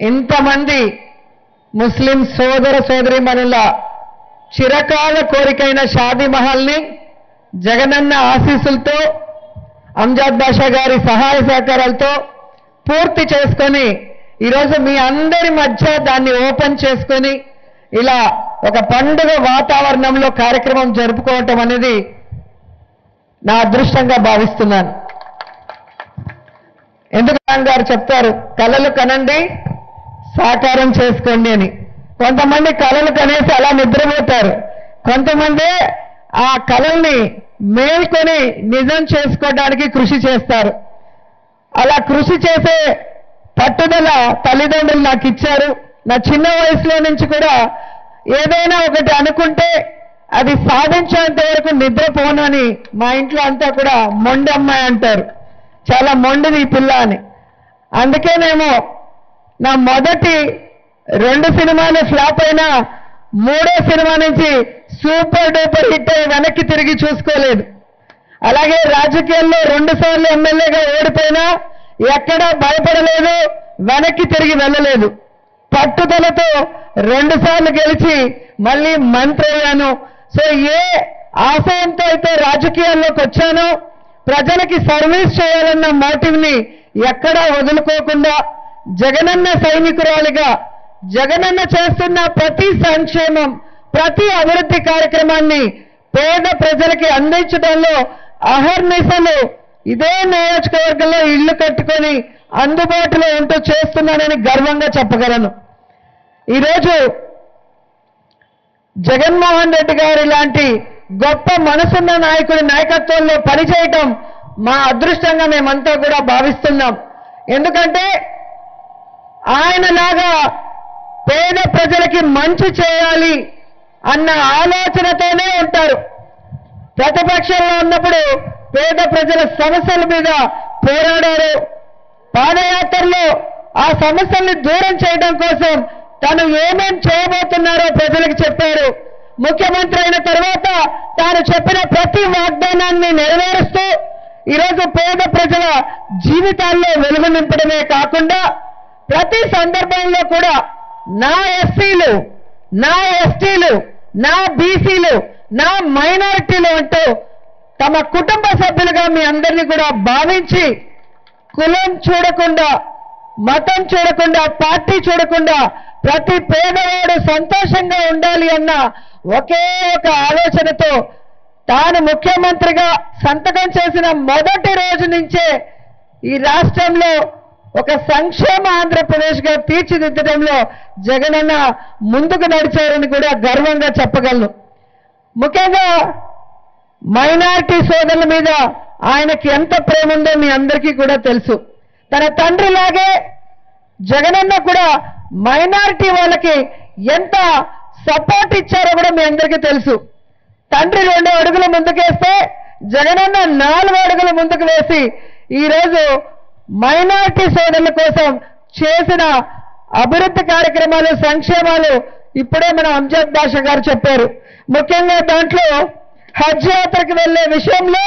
ఇంతమంది ముస్లిం సోదర సోదరీమణుల చిరకాల కోరికైన షాదీ మహల్ని జగనన్న ఆశీస్సులతో అంజాద్ బాషా గారి సహాయ సహకారాలతో పూర్తి చేసుకొని ఈరోజు మీ అందరి మధ్య దాన్ని ఓపెన్ చేసుకొని ఇలా ఒక పండుగ వాతావరణంలో కార్యక్రమం జరుపుకోవటం అనేది నా అదృష్టంగా భావిస్తున్నాను. ఎందుకు గారు చెప్తారు, కలలు కనండి సాకారం చేసుకోండి అని. కొంతమంది కలలు కనేసి అలా నిద్రపోతారు, కొంతమంది ఆ కలల్ని మేల్కొని నిజం చేసుకోవడానికి కృషి చేస్తారు. అలా కృషి చేసే పట్టుదల తల్లిదండ్రులు నాకు ఇచ్చారు. నా చిన్న వయసులో నుంచి కూడా ఏదైనా ఒకటి అనుకుంటే అది సాధించేంత వరకు నిద్రపోను అని మా ఇంట్లో అంతా కూడా మొండి అమ్మాయి అంటారు, చాలా మొండిది ఈ పిల్ల అని. అందుకేనేమో నా మొదటి 2 సినిమాలు ఫ్లాప్ అయినా 3వ సినిమా నుంచి సూపర్ డూపర్ హిట్ అయి వెనక్కి తిరిగి చూసుకోలేదు. అలాగే రాజకీయాల్లో 2 సార్లు ఎమ్మెల్యేగా ఓడిపోయినా ఎక్కడా భయపడలేదు, వెనక్కి తిరిగి వెళ్ళలేదు. పట్టుదలతో 2 సార్లు గెలిచి మళ్ళీ మంత్రి అయ్యాను. సో ఏ ఆశయంతో అయితే రాజకీయాల్లోకి వచ్చానో ప్రజలకి సర్వీస్ చేయాలన్న మోటివ్ని ఎక్కడా వదులుకోకుండా జగనన్న సైనికురాలిగా జగనన్న చేస్తున్న ప్రతి సంక్షేమం ప్రతి అభివృద్ధి కార్యక్రమాన్ని పేద ప్రజలకి అందించడంలో అహర్నిశలు ఇదే నియోజకవర్గంలో ఇళ్లు కట్టుకొని అందుబాటులో ఉంటూ చేస్తున్నానని గర్వంగా చెప్పగలను. ఈరోజు జగన్మోహన్ రెడ్డి గారి లాంటి గొప్ప మనసున్న నాయకుడి నాయకత్వంలో పనిచేయటం మా అదృష్టంగా మేమంతా కూడా భావిస్తున్నాం. ఎందుకంటే ఆయనలాగా పేద ప్రజలకి మంచి చేయాలి అన్న ఆలోచనతోనే ఉంటారు. ప్రతిపక్షంలో ఉన్నప్పుడు పేద ప్రజల సమస్యల మీద పోరాడారు. పాదయాత్రలో ఆ సమస్యల్ని దూరం చేయడం కోసం తాను ఏమేం చేయబోతున్నారో ప్రజలకు చెప్పారు. ముఖ్యమంత్రి అయిన తర్వాత తాను చెప్పిన ప్రతి వాగ్దానాన్ని నెరవేరుస్తూ ఈరోజు పేద ప్రజల జీవితాల్లో వెలుగు నింపడమే కాకుండా ప్రతి సందర్భంలో కూడా నా ఎస్సీలు, నా ఎస్టీలు, నా బీసీలు, నా మైనారిటీలు అంటూ తమ కుటుంబ సభ్యులుగా మీ అందరినీ కూడా భావించి కులం చూడకుండా, మతం చూడకుండా, పార్టీ చూడకుండా ప్రతి పేదవాడు సంతోషంగా ఉండాలి అన్న ఒకే ఒక ఆలోచనతో తాను ముఖ్యమంత్రిగా సంతకం చేసిన మొదటి రోజు నుంచే ఈ రాష్ట్రంలో ఒక సంక్షేమ ఆంధ్రప్రదేశ్గా తీర్చిదిద్దడంలో జగనన్న ముందుకు నడిచారని కూడా గర్వంగా చెప్పగలను. ముఖ్యంగా మైనారిటీ సోదరుల మీద ఆయనకి ఎంత ప్రేమ ఉందో మీ అందరికీ కూడా తెలుసు. తన తండ్రిలాగే జగనన్న కూడా మైనారిటీ వాళ్ళకి ఎంత సపోర్ట్ ఇచ్చారో కూడా మీ అందరికీ తెలుసు. తండ్రి 2 అడుగులు ముందుకేస్తే జగనన్న 4 అడుగులు ముందుకు వేసి ఈరోజు మైనారిటీ సోదరుల కోసం చేసిన అభివృద్ధి కార్యక్రమాలు, సంక్షేమాలు ఇప్పుడే మన అంజాద్ బాషా గారు చెప్పారు. ముఖ్యంగా దాంట్లో హజ్ యాత్రకు వెళ్లే విషయంలో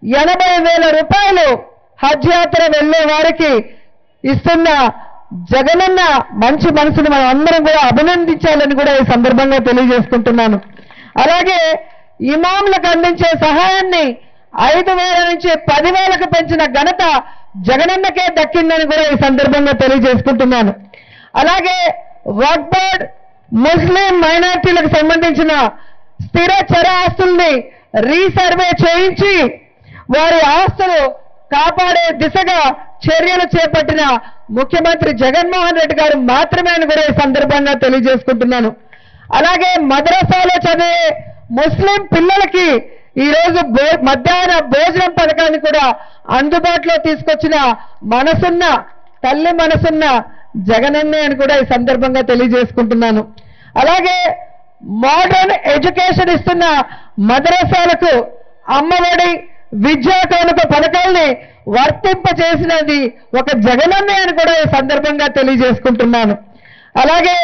80,000 రూపాయలు హజ్ యాత్ర వెళ్లే వారికి ఇస్తున్న జగనన్న మంచి మనసును మనం అందరం కూడా అభినందించాలని కూడా ఈ సందర్భంగా తెలియజేసుకుంటున్నాను. అలాగే ఇమాంలకు అందించే సహాయాన్ని 5,000 నుంచి 10,000కు పెంచిన ఘనత జగనన్నకే దక్కిందని కూడా ఈ సందర్భంగా తెలియజేసుకుంటున్నాను. అలాగే వక్ఫ్ బోర్డ్ ముస్లిం మైనారిటీలకు సంబంధించిన స్థిర చర ఆస్తుల్ని రీసర్వే చేయించి వారి ఆస్తులు కాపాడే దిశగా చర్యలు చేపట్టిన ముఖ్యమంత్రి జగన్మోహన్ రెడ్డి గారు మాత్రమే అని కూడా ఈ సందర్భంగా తెలియజేసుకుంటున్నాను. అలాగే మద్రసాలో చదివే ముస్లిం పిల్లలకి ఈరోజు మధ్యాహ్న భోజనం పథకాన్ని కూడా అందుబాటులో తీసుకొచ్చిన మనసున్న తల్లి మనసున్న జగనన్నే అని కూడా ఈ సందర్భంగా తెలియజేసుకుంటున్నాను. అలాగే మోడర్న్ ఎడ్యుకేషన్ ఇస్తున్న మద్రసాలకు అమ్మఒడి, విద్యా కానుక పథకాల్ని వర్తింపచేసినది ఒక జగనన్నే అని కూడా ఈ సందర్భంగా తెలియజేసుకుంటున్నాను. అలాగే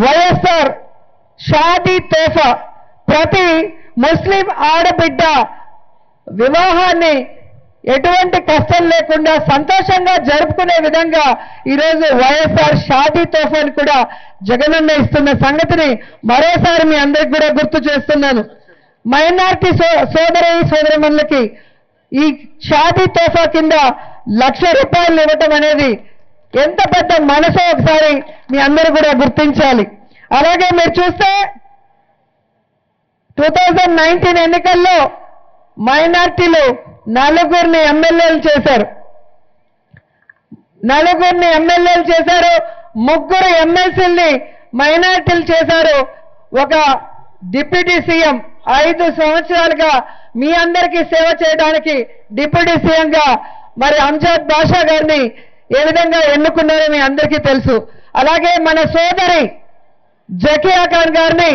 వైఎస్ఆర్ షాదీ తోఫా ప్రతి ముస్లిం ఆడబిడ్డ వివాహాన్ని ఎటువంటి కష్టం లేకుండా సంతోషంగా జరుపుకునే విధంగా ఈరోజు వైఎస్ఆర్ షాదీ తోఫాని కూడా జగనన్న ఇస్తున్న సంగతిని మరోసారి మీ అందరికి కూడా గుర్తు చేస్తున్నాను. మైనారిటీ సోదరమణులకి ఈ షాదీ తోఫా కింద ₹1,00,000 ఇవ్వటం అనేది ఎంత పెద్ద మనసో ఒకసారి మీ అందరూ కూడా గుర్తించాలి. అలాగే మీరు చూస్తే 2019 ఎన్నికల్లో మైనారిటీలు 4 ఎమ్మెల్యేలు చేశారు. 4 ఎమ్మెల్యేలు చేశారు, 3 ఎమ్మెల్సీల్ని మైనారిటీలు చేశారు. ఒక డిప్యూటీ సీఎం 5 సంవత్సరాలుగా మీ అందరికీ సేవ చేయడానికి డిప్యూటీ సీఎంగా మరి అంజద్ బాషా గారిని ఏ విధంగా ఎన్నుకున్నారో మీ అందరికీ తెలుసు. అలాగే మన సోదరి జకియా ఖాన్ గారిని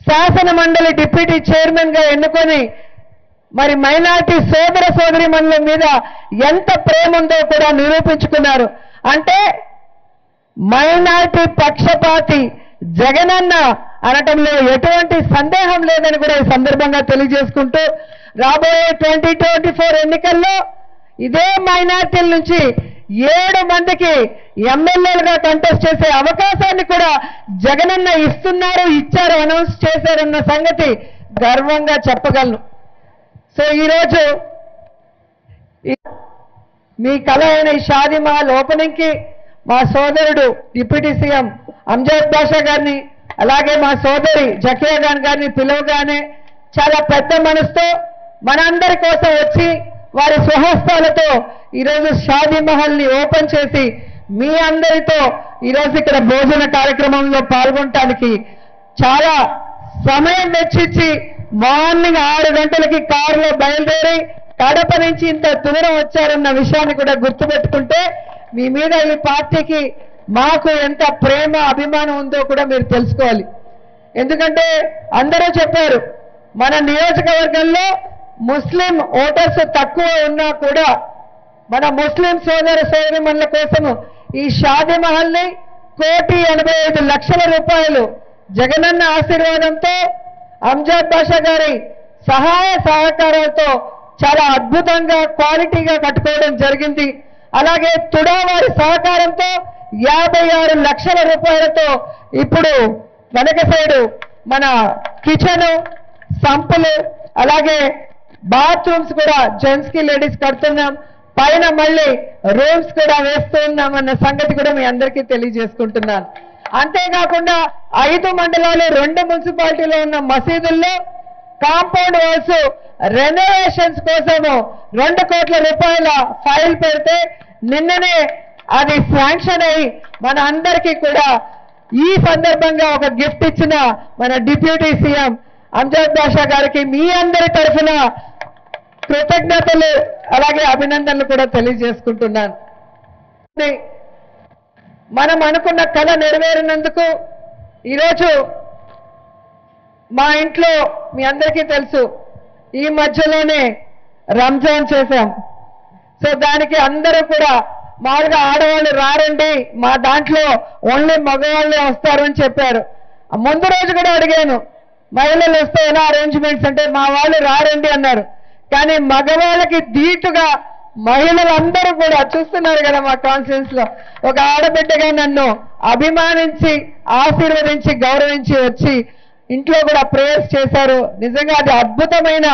శాసన మండలి డిప్యూటీ చైర్మన్ గా ఎన్నుకొని మరి మైనారిటీ సోదరిమణుల మీద ఎంత ప్రేమ ఉందో కూడా నిరూపించుకున్నారు. అంటే మైనారిటీ పక్షపాతి జగనన్న అనటంలో ఎటువంటి సందేహం లేదని కూడా ఈ సందర్భంగా తెలియజేసుకుంటూ రాబోయే 2024 ఎన్నికల్లో ఇదే మైనారిటీల నుంచి 7 మందికి ఎమ్మెల్యేలుగా కంటెస్ట్ చేసే అవకాశాన్ని కూడా జగనన్న ఇచ్చారు, అనౌన్స్ చేశారన్న సంగతి గర్వంగా చెప్పగలను. సో ఈరోజు మీ కళ అయిన ఈ షాదీ మహల్ ఓపెనింగ్ కి మా సోదరుడు డిప్యూటీ సీఎం అంజద్ బాషా గారిని అలాగే మా సోదరి జకియా ఖాన్ గారిని పిలవగానే చాలా పెద్ద మనసుతో మనందరి కోసం వచ్చి వారి స్వహస్తాలతో ఈరోజు షాదీ మహల్ ని ఓపెన్ చేసి మీ అందరితో ఈరోజు ఇక్కడ భోజన కార్యక్రమంలో పాల్గొనడానికి చాలా సమయం వెచ్చించి మార్నింగ్ 6 గంటలకి కారులో బయలుదేరి కడప నుంచి ఇంత దూరం వచ్చారన్న విషయాన్ని కూడా గుర్తుపెట్టుకుంటే మీ మీద ఈ పార్టీకి మాకు ఎంత ప్రేమ అభిమానం ఉందో కూడా మీరు తెలుసుకోవాలి. ఎందుకంటే అందరూ చెప్పారు మన నియోజకవర్గంలో ముస్లిం ఓటర్స్ తక్కువ ఉన్నా కూడా మన ముస్లిం సోదరిమణుల కోసం ఈ షాదీ మహల్ ని ₹1,85,00,000 జగనన్న ఆశీర్వాదంతో అంజద్ బాషా గారి సహాయ సహకారాలతో చాలా అద్భుతంగా క్వాలిటీగా కట్టుకోవడం జరిగింది. అలాగే తుడా వారి సహకారంతో ₹56 లక్షలతో ఇప్పుడు వెనక సైడు మన కిచెన్ సంపులు అలాగే బాత్రూమ్స్ కూడా జెంట్స్ కి లేడీస్ కడుతున్నాం, పైన మళ్ళీ రూమ్స్ కూడా వేస్తున్నాం అన్న సంగతి కూడా మీ అందరికీ తెలియజేసుకుంటున్నాను. అంతేకాకుండా 5 మండలాలు 2 మున్సిపాలిటీలో ఉన్న మసీదుల్లో కాంపౌండ్ వాల్స్ రెనోవేషన్స్ కోసము ₹2 కోట్ల ఫైల్ పెడితే నిన్ననే అది శాంక్షన్ అయి మన అందరికీ కూడా ఈ సందర్భంగా ఒక గిఫ్ట్ ఇచ్చిన మన డిప్యూటీ సీఎం అంజద్ బాషా గారికి మీ అందరి తరఫున కృతజ్ఞతలు అలాగే అభినందనలు కూడా తెలియజేసుకుంటున్నాను. మనం అనుకున్న కళ నెరవేరినందుకు ఈరోజు మా ఇంట్లో మీ అందరికీ తెలుసు ఈ మధ్యలోనే రంజాన్ చేశాం. సో దానికి అందరూ కూడా మామూలుగా ఆడవాళ్ళు రారండి, మా దాంట్లో ఓన్లీ మగవాళ్ళే వస్తారు అని చెప్పారు. ముందు రోజు కూడా అడిగాను మహిళలు వస్తే ఎలా అరేంజ్మెంట్స్ అంటే మా వాళ్ళు రారండి అన్నారు. కానీ మగవాళ్ళకి ధీటుగా మహిళలందరూ కూడా చూస్తున్నారు కదా మా కాన్ఫరెన్స్ లో ఒక ఆడబిడ్డగా నన్ను అభిమానించి ఆశీర్వదించి గౌరవించి వచ్చి ఇంట్లో కూడా ప్రేయర్స్ చేశారు. నిజంగా అది అద్భుతమైన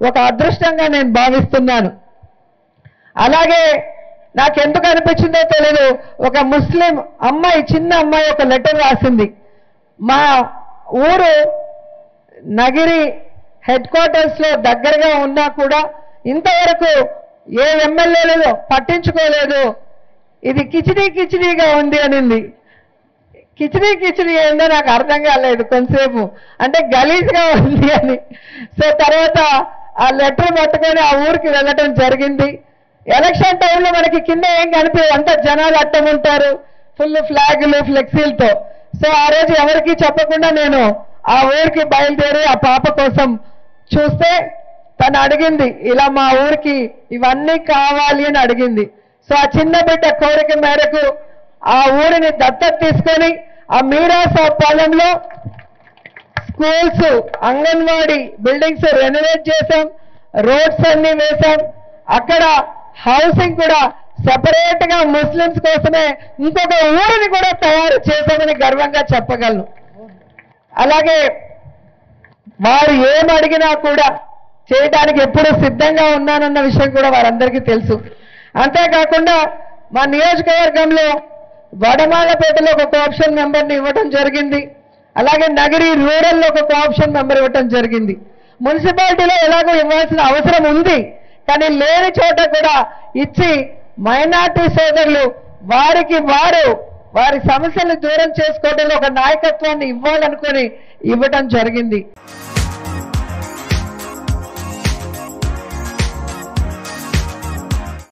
ఒక అదృష్టంగా నేను భావిస్తున్నాను. అలాగే నాకెందుకు అనిపించిందో తెలియదు, ఒక ముస్లిం అమ్మాయి చిన్న అమ్మాయి ఒక లెటర్ రాసింది. మా ఊరు నగిరి హెడ్ క్వార్టర్స్ లో దగ్గరగా ఉన్నా కూడా ఇంతవరకు ఏ ఎమ్మెల్యేలు పట్టించుకోలేదు, ఇది కిచిడీగా ఉంది అనింది. కిచిడీ ఏందో నాకు అర్థం కాలేదు కొంతసేపు, అంటే గలీజ్గా ఉంది అని. సో తర్వాత ఆ లెటర్ పట్టుకొని ఆ ఊరికి వెళ్ళటం జరిగింది. ఎలక్షన్ టైంలో మనకి కింద ఏం కనిపించదు, అంతా జనాలు అట్టం ఉంటారు ఫుల్ ఫ్లాగులు ఫ్లెక్సీలతో. సో ఆ రోజు ఎవరికి చెప్పకుండా నేను ఆ ఊరికి బయలుదేరి ఆ పాప కోసం చూస్తే తను అడిగింది ఇలా మా ఊరికి ఇవన్నీ కావాలి అని అడిగింది. సో ఆ చిన్న బిడ్డ కోరిక మేరకు ఆ ఊరిని దత్తత తీసుకొని ఆ మీరాసాపాలెంలో స్కూల్స్ అంగన్వాడీ బిల్డింగ్స్ రెనోవేట్ చేశాం, రోడ్స్ అన్ని వేశాం. అక్కడ హౌసింగ్ కూడా సెపరేట్ గా ముస్లిమ్స్ కోసమే ఇంకొక ఊరిని కూడా తయారు చేశామని గర్వంగా చెప్పగలను. అలాగే వారు ఏం అడిగినా కూడా చేయడానికి ఎప్పుడూ సిద్ధంగా ఉన్నానన్న విషయం కూడా వారందరికీ తెలుసు. అంతేకాకుండా మా నియోజకవర్గంలో వడమాలపేటలో ఒక కోఆప్షన్ మెంబర్ని ఇవ్వడం జరిగింది. అలాగే నగరి రూరల్లో ఒక కోఆప్షన్ మెంబర్ ఇవ్వడం జరిగింది. మున్సిపాలిటీలో ఎలాగో ఇవ్వాల్సిన అవసరం ఉంది, కానీ లేని చోట కూడా ఇచ్చి మైనార్టీ సోదరులు వారి సమస్యలు దూరం చేసుకోవడంలో ఒక నాయకత్వాన్ని ఇవ్వాలనుకొని ఇవ్వడం జరిగింది.